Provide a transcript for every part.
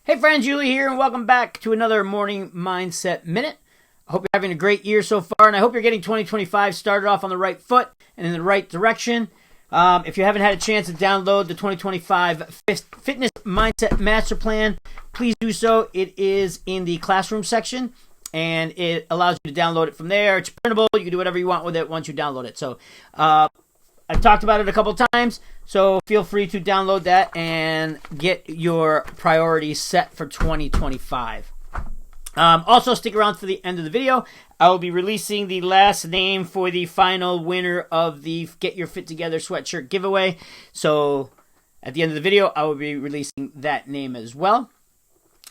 Hey friends, Julie here, and welcome back to another Morning Mindset Minute. I hope you're having a great year so far, and I hope you're getting 2025 started off on the right foot and in the right direction. If you haven't had a chance to download the 2025 Fitness Mindset Master Plan, please do so. It is in the classroom section, and it allows you to download it from there. It's printable. You can do whatever you want with it once you download it. So I've talked about it a couple times, so feel free to download that and get your priorities set for 2025. Also, stick around to the end of the video. I will be releasing the last name for the final winner of the Get Your Fit Together sweatshirt giveaway. So at the end of the video, I will be releasing that name as well.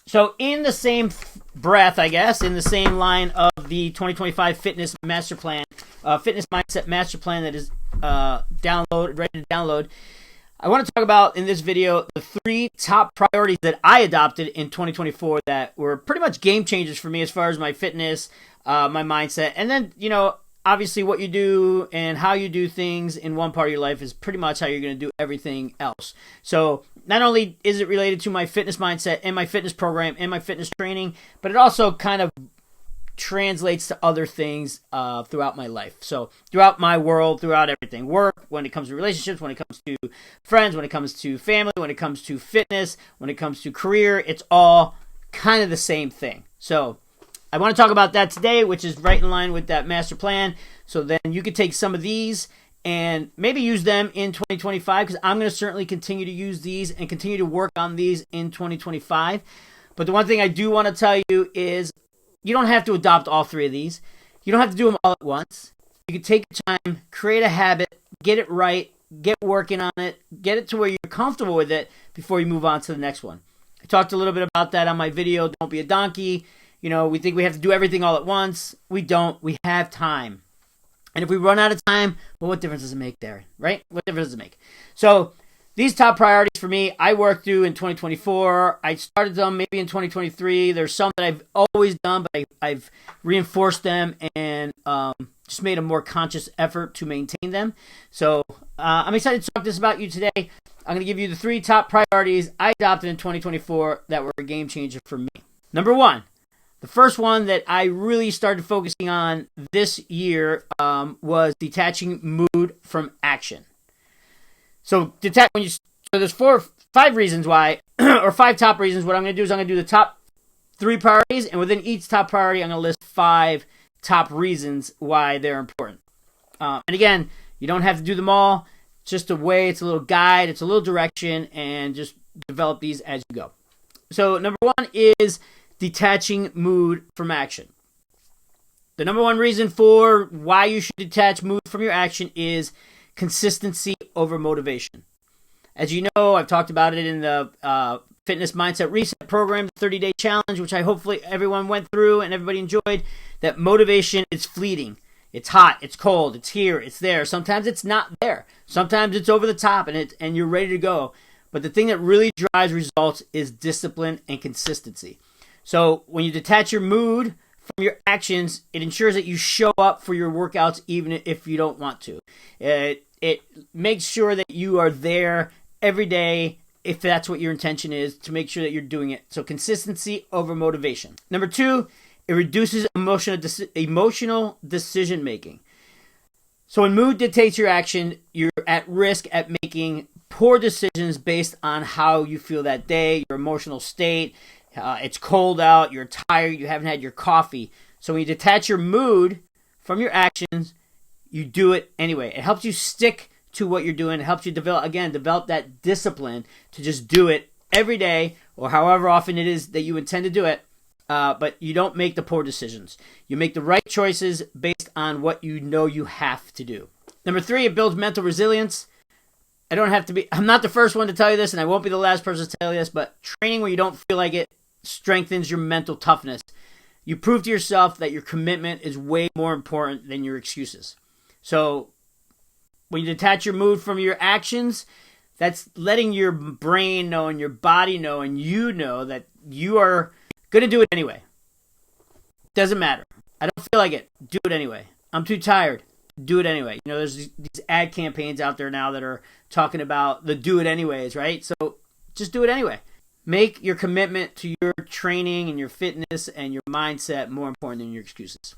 So in the same breath, I guess, in the same line of the 2025 Fitness Master Plan, Fitness Mindset Master Plan that is ready to download, I want to talk about in this video the 3 top priorities that I adopted in 2024 that were pretty much game changers for me as far as my fitness, my mindset, and then, obviously what you do and how you do things in one part of your life is pretty much how you're going to do everything else. So not only is it related to my fitness mindset and my fitness program and my fitness training, but it also kind of translates to other things throughout my life. So throughout my world, throughout everything, work, when it comes to relationships, when it comes to friends, when it comes to family, when it comes to fitness, when it comes to career, it's all kind of the same thing. So I want to talk about that today, which is right in line with that master plan. So then you could take some of these and maybe use them in 2025, because I'm going to certainly continue to use these and continue to work on these in 2025. But the one thing I do want to tell you is you don't have to adopt all 3 of these. You don't have to do them all at once. You can take your time, create a habit, get it right, get working on it, get it to where you're comfortable with it before you move on to the next one. I talked a little bit about that on my video, Don't Be a Donkey. We think we have to do everything all at once. We don't. We have time. And if we run out of time, well, what difference does it make there, right? What difference does it make? So these top priorities for me, I worked through in 2024. I started them maybe in 2023. There's some that I've always done, but I've reinforced them and just made a more conscious effort to maintain them. So I'm excited to talk this about you today. I'm going to give you the 3 top priorities I adopted in 2024 that were a game changer for me. Number 1. The first one that I really started focusing on this year was detaching mood from action. So there's 5 reasons why, or 5 top reasons. What I'm going to do is I'm going to do the top 3 priorities, and within each top priority, I'm going to list 5 top reasons why they're important. And again, you don't have to do them all. It's just a way. It's a little guide. It's a little direction, and just develop these as you go. So number 1 is detaching mood from action. The number 1 reason for why you should detach mood from your action is consistency over motivation. As you know, I've talked about it in the Fitness Mindset Reset program, the 30-day challenge, which I hopefully everyone went through and everybody enjoyed, that motivation is fleeting. It's hot, it's cold, it's here, it's there. Sometimes it's not there. Sometimes it's over the top and you're ready to go. But the thing that really drives results is discipline and consistency. So when you detach your mood from your actions, it ensures that you show up for your workouts even if you don't want to. It makes sure that you are there every day if that's what your intention is, to make sure that you're doing it. So consistency over motivation. Number 2, it reduces emotional decision making. So when mood dictates your action, you're at risk at making poor decisions based on how you feel that day, your emotional state. It's cold out, you're tired, you haven't had your coffee. So when you detach your mood from your actions, you do it anyway. It helps you stick to what you're doing. It helps you develop that discipline to just do it every day or however often it is that you intend to do it. But you don't make the poor decisions. You make the right choices based on what you know you have to do. Number 3, it builds mental resilience. I'm not the first one to tell you this, and I won't be the last person to tell you this, but training when you don't feel like it strengthens your mental toughness. You prove to yourself that your commitment is way more important than your excuses. So when you detach your mood from your actions, that's letting your brain know and your body know and you know that you are going to do it anyway. Doesn't matter. I don't feel like it. Do it anyway. I'm too tired. Do it anyway. There's these ad campaigns out there now that are talking about the do it anyways, right? So just do it anyway. Make your commitment to your training and your fitness and your mindset more important than your excuses.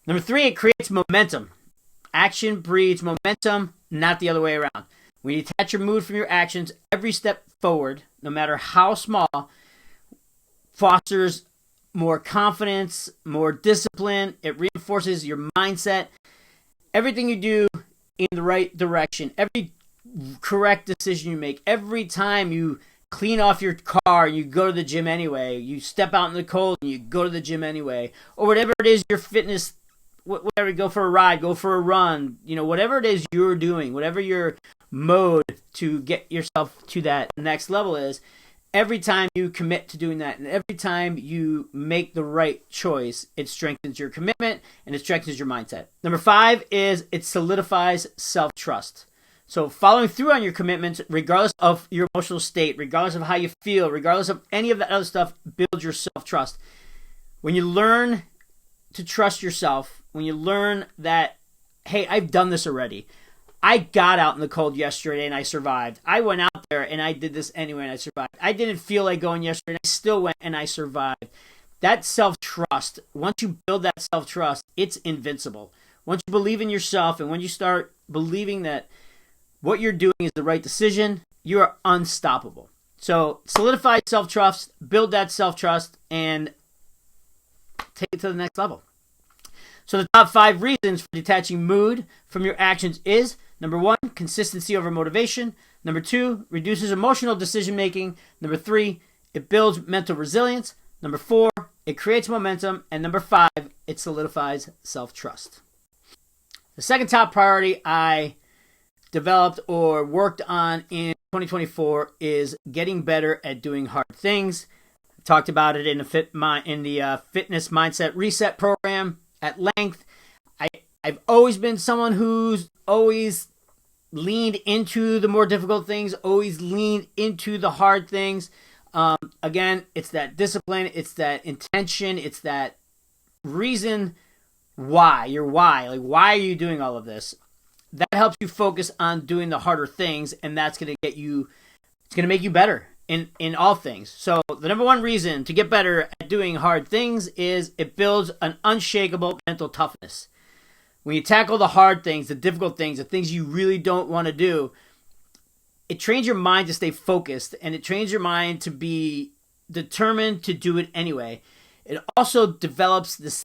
Number 3, it creates momentum. Action breeds momentum, not the other way around. When you detach your mood from your actions, every step forward, no matter how small, fosters more confidence, more discipline. It reinforces your mindset. Everything you do in the right direction, every correct decision you make, every time you clean off your car and you go to the gym anyway, you step out in the cold and you go to the gym anyway, or whatever it is your fitness, whatever, go for a ride, go for a run, whatever it is you're doing, whatever your mode to get yourself to that next level is, every time you commit to doing that and every time you make the right choice, it strengthens your commitment and it strengthens your mindset. Number 5 is it solidifies self-trust. So following through on your commitments, regardless of your emotional state, regardless of how you feel, regardless of any of that other stuff, builds your self-trust. When you learn to trust yourself, when you learn that, hey, I've done this already. I got out in the cold yesterday and I survived. I went out there and I did this anyway and I survived. I didn't feel like going yesterday and I still went and I survived. That self-trust, once you build that self-trust, it's invincible. Once you believe in yourself and when you start believing that what you're doing is the right decision, you are unstoppable. So solidify self-trust, build that self-trust, and take it to the next level. So the top 5 reasons for detaching mood from your actions is, number 1, consistency over motivation. Number 2, reduces emotional decision-making. Number 3, it builds mental resilience. Number 4, it creates momentum. And number 5, it solidifies self-trust. The second top priority I developed or worked on in 2024 is getting better at doing hard things. I talked about it in the Fitness Mindset Reset program at length. I've always been someone who's always leaned into the more difficult things, always leaned into the hard things. Again, it's that discipline, it's that intention, it's that reason why. Like, why are you doing all of this? That helps you focus on doing the harder things, and that's going to it's going to make you better in all things. So the number 1 reason to get better at doing hard things is it builds an unshakable mental toughness. When you tackle the hard things, the difficult things, the things you really don't want to do, it trains your mind to stay focused, and it trains your mind to be determined to do it anyway. It also develops this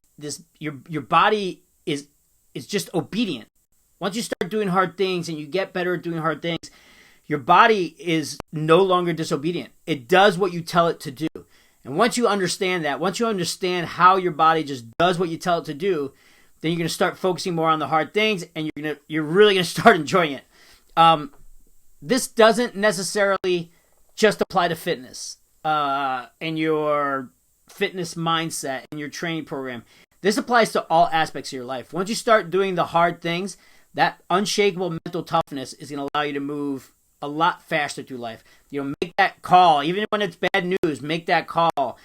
your body is just obedient. Once you start doing hard things and you get better at doing hard things, your body is no longer disobedient. It does what you tell it to do. And once you understand that, once you understand how your body just does what you tell it to do, then you're going to start focusing more on the hard things and you're really going to start enjoying it. This doesn't necessarily just apply to fitness and your fitness mindset and your training program. This applies to all aspects of your life. Once you start doing the hard things, that unshakable mental toughness is going to allow you to move a lot faster through life. Make that call. Even when it's bad news, make that call.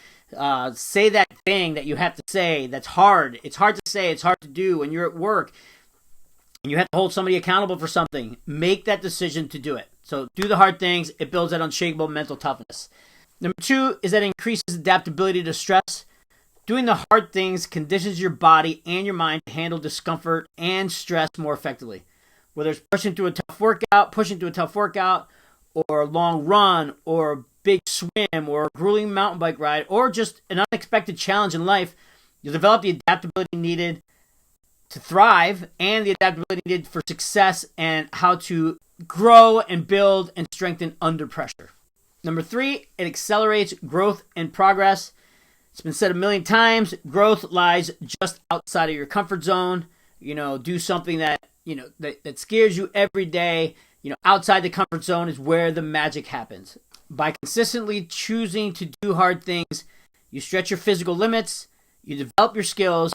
Say that thing that you have to say that's hard. It's hard to say. It's hard to do when you're at work and you have to hold somebody accountable for something. Make that decision to do it. So do the hard things. It builds that unshakable mental toughness. Number 2 is that it increases adaptability to stress. Doing the hard things conditions your body and your mind to handle discomfort and stress more effectively. Whether it's pushing through a tough workout, or a long run, or a big swim, or a grueling mountain bike ride, or just an unexpected challenge in life, you'll develop the adaptability needed to thrive and the adaptability needed for success and how to grow and build and strengthen under pressure. Number 3, it accelerates growth and progress. It's been said a million times, growth lies just outside of your comfort zone. Do something that scares you every day. Outside the comfort zone is where the magic happens. By consistently choosing to do hard things, you stretch your physical limits, you develop your skills,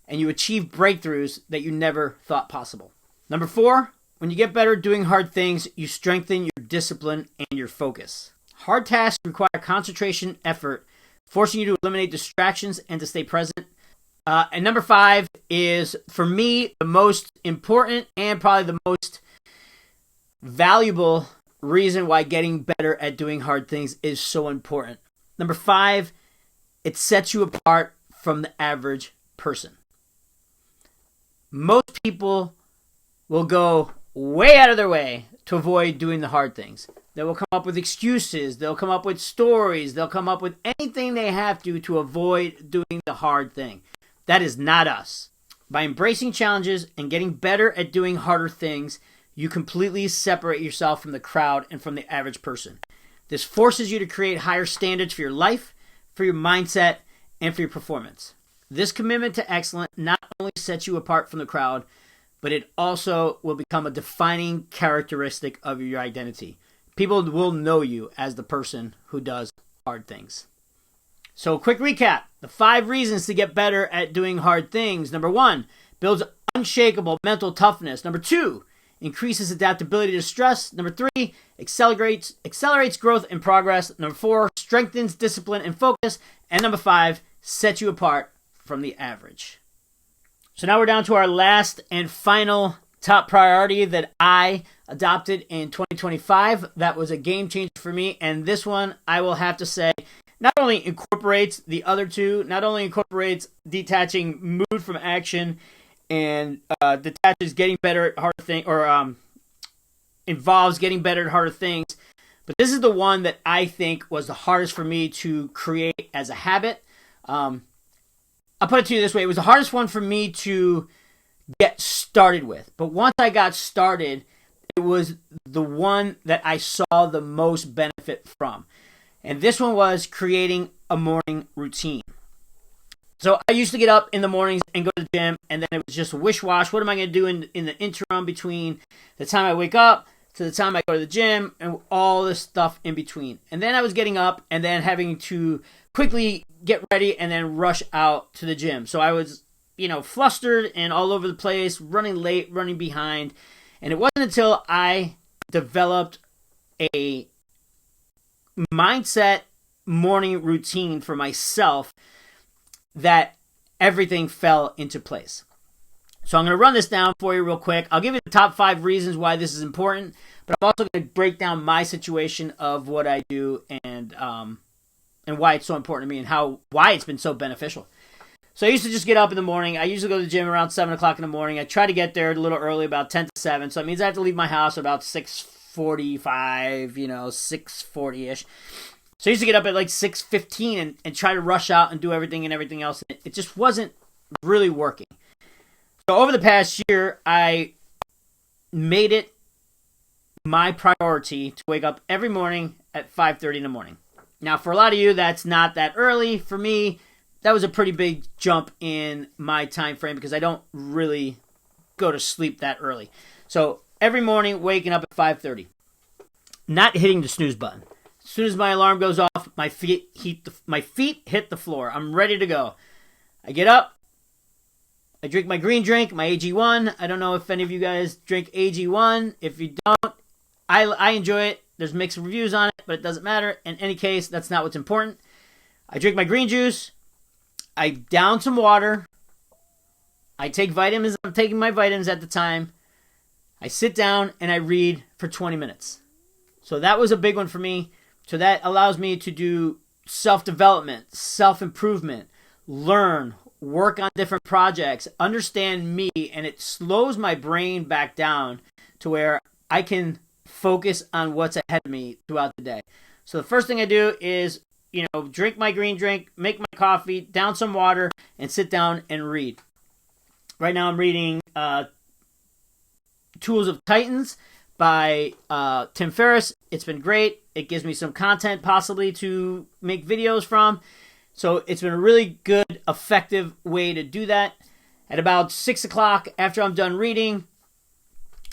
and you achieve breakthroughs that you never thought possible. Number 4, when you get better at doing hard things, you strengthen your discipline and your focus. Hard tasks require concentration, effort, forcing you to eliminate distractions and to stay present. And number 5 is, for me, the most important and probably the most valuable reason why getting better at doing hard things is so important. Number 5, it sets you apart from the average person. Most people will go way out of their way to avoid doing the hard things. They will come up with excuses. They'll come up with stories. They'll come up with anything they have to avoid doing the hard thing. That is not us. By embracing challenges and getting better at doing harder things, you completely separate yourself from the crowd and from the average person. This forces you to create higher standards for your life, for your mindset, and for your performance. This commitment to excellence not only sets you apart from the crowd, but it also will become a defining characteristic of your identity. People will know you as the person who does hard things. So, quick recap. The 5 reasons to get better at doing hard things. Number 1, builds unshakable mental toughness. Number 2, increases adaptability to stress. Number 3, accelerates growth and progress. Number 4, strengthens discipline and focus. And number 5, sets you apart from the average. So now we're down to our last and final top priority that I adopted in 2025. That was a game changer for me. And this one, I will have to say, not only incorporates the other two, not only incorporates detaching mood from action and detaches getting better at harder things, or involves getting better at harder things, but this is the one that I think was the hardest for me to create as a habit. I'll put it to you this way. It was the hardest one for me to get started with. But once I got started, it was the one that I saw the most benefit from. And this one was creating a morning routine. So I used to get up in the mornings and go to the gym, and then it was just a wish-wash. What am I going to do in the interim between the time I wake up to the time I go to the gym and all this stuff in between? And then I was getting up and then having to quickly get ready and then rush out to the gym. So I was, flustered and all over the place, running late, running behind. And it wasn't until I developed a mindset morning routine for myself that everything fell into place. So I'm going to run this down for you real quick. I'll give you the top 5 reasons why this is important, but I'm also going to break down my situation of what I do and why it's so important to me and why it's been so beneficial. So I used to just get up in the morning. I usually go to the gym around 7 o'clock in the morning. I try to get there a little early, about 10 to 7. So it means I have to leave my house about 6:45, 6:40-ish. So I used to get up at like 6:15 and try to rush out and do everything else. It just wasn't really working. So over the past year, I made it my priority to wake up every morning at 5:30 in the morning. Now, for a lot of you, that's not that early. For me, that was a pretty big jump in my time frame because I don't really go to sleep that early. So every morning, waking up at 5:30, not hitting the snooze button. As soon as my alarm goes off, my feet hit the floor. I'm ready to go. I get up. I drink my green drink, my AG1. I don't know if any of you guys drink AG1. If you don't, I enjoy it. There's mixed reviews on it, but it doesn't matter. In any case, that's not what's important. I drink my green juice. I down some water. I take vitamins. I'm taking my vitamins at the time. I sit down and I read for 20 minutes. So that was a big one for me. So that allows me to do self-development, self-improvement, learn, work on different projects, understand me, and it slows my brain back down to where I can focus on what's ahead of me throughout the day. So the first thing I do is, drink my green drink, make my coffee, down some water, and sit down and read. Right now I'm reading Tools of Titans by Tim Ferriss. It's been great. It gives me some content possibly to make videos from. So it's been a really good, effective way to do that. At about 6 o'clock, after I'm done reading,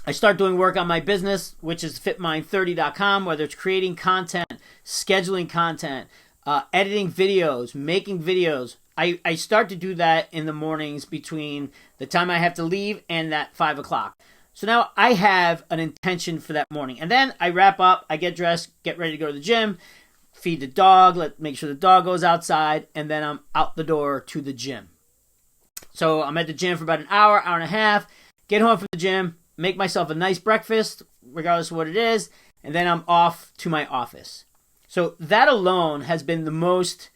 I start doing work on my business, which is fitmind30.com, whether it's creating content, scheduling content, editing videos, making videos. I start to do that in the mornings between the time I have to leave and that 5 o'clock. So now I have an intention for that morning. And then I wrap up, I get dressed, get ready to go to the gym, feed the dog, make sure the dog goes outside, and then I'm out the door to the gym. So I'm at the gym for about an hour, hour and a half, get home from the gym, make myself a nice breakfast, regardless of what it is, and then I'm off to my office. So that alone has been the most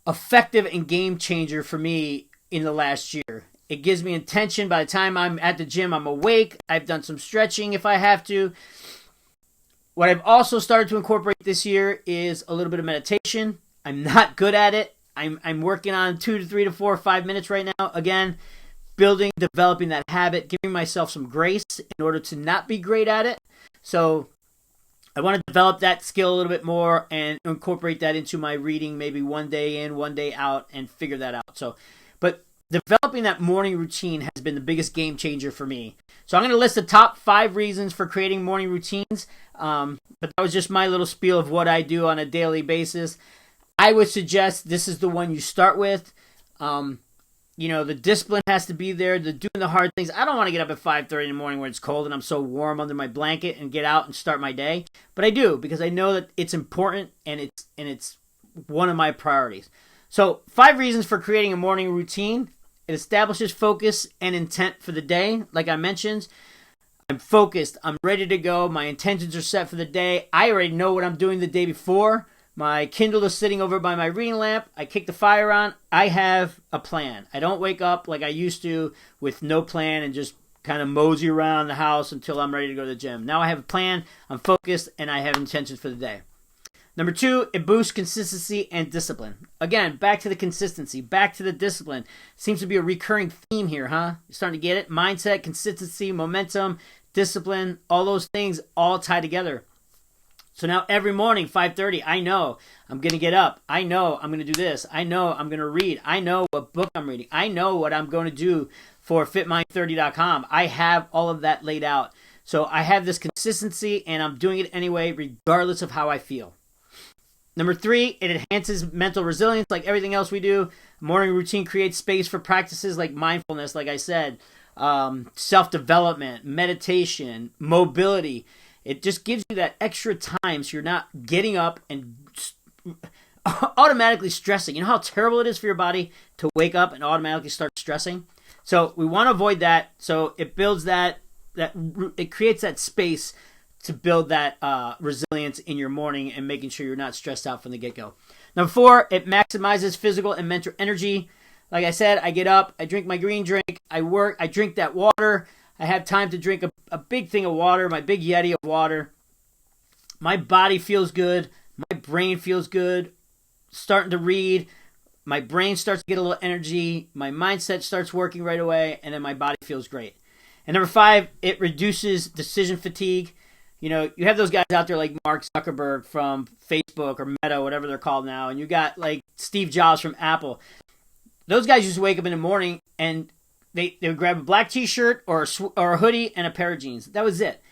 effective and game changer for me in the last year. It gives me intention. By the time I'm at the gym, I'm awake. I've done some stretching if I have to. What I've also started to incorporate this year is a little bit of meditation. I'm not good at it. I'm working on 2 to 3 to 4 or 5 minutes right now. Again, developing that habit, giving myself some grace in order to not be great at it. So I want to develop that skill a little bit more and incorporate that into my reading, maybe one day in, one day out, and figure that out. But developing that morning routine has been the biggest game changer for me. So I'm going to list the top 5 reasons for creating morning routines. But that was just my little spiel of what I do on a daily basis. I would suggest this is the one you start with. The discipline has to be there. Doing the hard things. I don't want to get up at 5:30 in the morning when it's cold and I'm so warm under my blanket and get out and start my day. But I do because I know that it's important and it's one of my priorities. So 5 reasons for creating a morning routine. It establishes focus and intent for the day. Like I mentioned, I'm focused. I'm ready to go. My intentions are set for the day. I already know what I'm doing the day before. My Kindle is sitting over by my reading lamp. I kick the fire on. I have a plan. I don't wake up like I used to with no plan and just kind of mosey around the house until I'm ready to go to the gym. Now I have a plan. I'm focused and I have intentions for the day. Number 2, it boosts consistency and discipline. Again, back to the consistency, back to the discipline. Seems to be a recurring theme here, huh? You're starting to get it? Mindset, consistency, momentum, discipline, all those things all tie together. So now every morning, 5:30, I know I'm going to get up. I know I'm going to do this. I know I'm going to read. I know what book I'm reading. I know what I'm going to do for fitmind30.com. I have all of that laid out. So I have this consistency and I'm doing it anyway, regardless of how I feel. Number 3, it enhances mental resilience like everything else we do. Morning routine creates space for practices like mindfulness, like I said, self-development, meditation, mobility. It just gives you that extra time so you're not getting up and automatically stressing. You know how terrible it is for your body to wake up and automatically start stressing? So we want to avoid that. So it builds it creates that space to build that resilience in your morning and making sure you're not stressed out from the get-go. Number 4, it maximizes physical and mental energy. Like I said, I get up, I drink my green drink, I work, I drink that water. I have time to drink a big thing of water, my big Yeti of water. My body feels good. My brain feels good. Starting to read. My brain starts to get a little energy. My mindset starts working right away. And then my body feels great. And number 5, it reduces decision fatigue. You have those guys out there like Mark Zuckerberg from Facebook or Meta, whatever they're called now. And you got like Steve Jobs from Apple. Those guys used to wake up in the morning and they would grab a black t-shirt or a hoodie and a pair of jeans. That was it.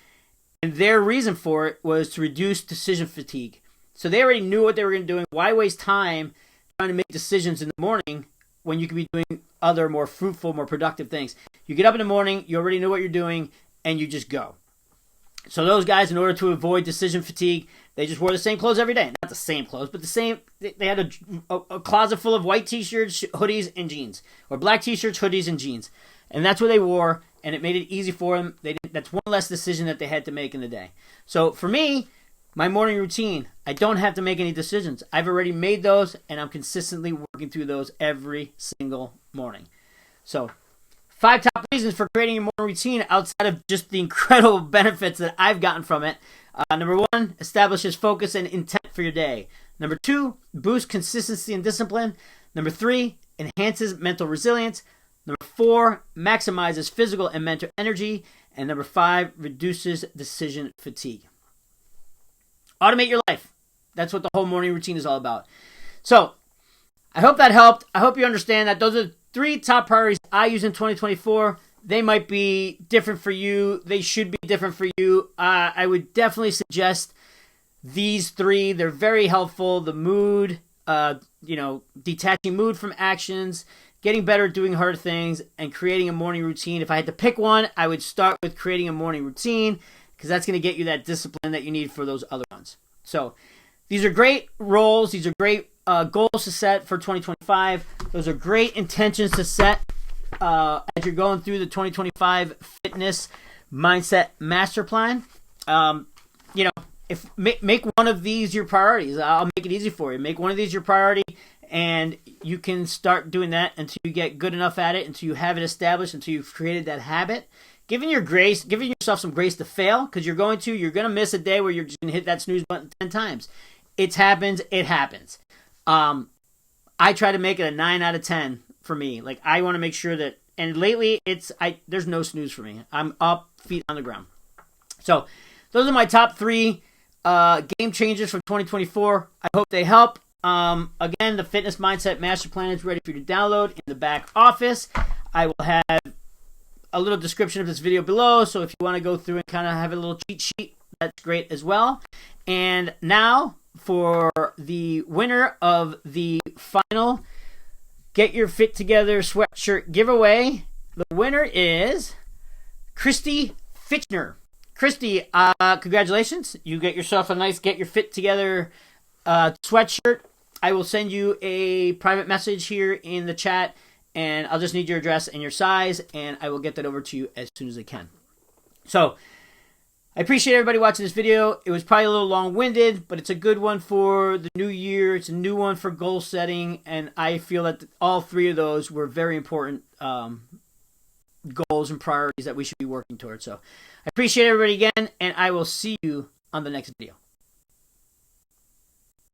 And their reason for it was to reduce decision fatigue. So they already knew what they were going to do. Why waste time trying to make decisions in the morning when you could be doing other more fruitful, more productive things? You get up in the morning, you already know what you're doing, and you just go. So those guys, in order to avoid decision fatigue, they just wore the same clothes every day. Not the same clothes, but the same. They had a closet full of white t-shirts, hoodies, and jeans. Or black t-shirts, hoodies, and jeans. And that's what they wore, and it made it easy for them. That's one less decision that they had to make in the day. So for me, my morning routine, I don't have to make any decisions. I've already made those, and I'm consistently working through those every single morning. So 5 top reasons for creating a morning routine outside of just the incredible benefits that I've gotten from it. Number 1, establishes focus and intent for your day. Number 2, boosts consistency and discipline. Number 3, enhances mental resilience. Number 4, maximizes physical and mental energy. And number 5, reduces decision fatigue. Automate your life. That's what the whole morning routine is all about. So, I hope that helped. I hope you understand that those are 3 top priorities I use in 2024. They might be different for you. They should be different for you. I would definitely suggest these 3. They're very helpful. The mood, detaching mood from actions, getting better at doing hard things, and creating a morning routine. If I had to pick one, I would start with creating a morning routine because that's going to get you that discipline that you need for those other ones. So these are great roles. These are great goals to set for 2025. Those are great intentions to set as you're going through the 2025 Fitness Mindset Master Plan. you know, if make one of these your priorities. I'll make it easy for you. Make one of these your priority, and you can start doing that until you get good enough at it, until you have it established, until you've created that habit. Giving yourself some grace to fail, because you're going to miss a day where you're just going to hit that snooze button 10 times. It happens. I try to make it a 9 out of 10 for me. Like, I want to make sure that, and lately there's no snooze for me. I'm up, feet on the ground. So those are my top 3 game changers for 2024. I hope they help. Again, the Fitness Mindset Master Plan is ready for you to download in the back office. I will have a little description of this video below, so if you want to go through and kind of have a little cheat sheet, that's great as well. And now for the winner of the final Get Your Fit Together sweatshirt giveaway. The winner is Christy Fitchner. Christy, congratulations. You get yourself a nice Get Your Fit Together sweatshirt. I will send you a private message here in the chat, and I'll just need your address and your size, and I will get that over to you as soon as I can. So, I appreciate everybody watching this video. It was probably a little long-winded, but it's a good one for the new year. It's a new one for goal setting, and I feel that all 3 of those were very important goals and priorities that we should be working towards. So I appreciate everybody again, and I will see you on the next video.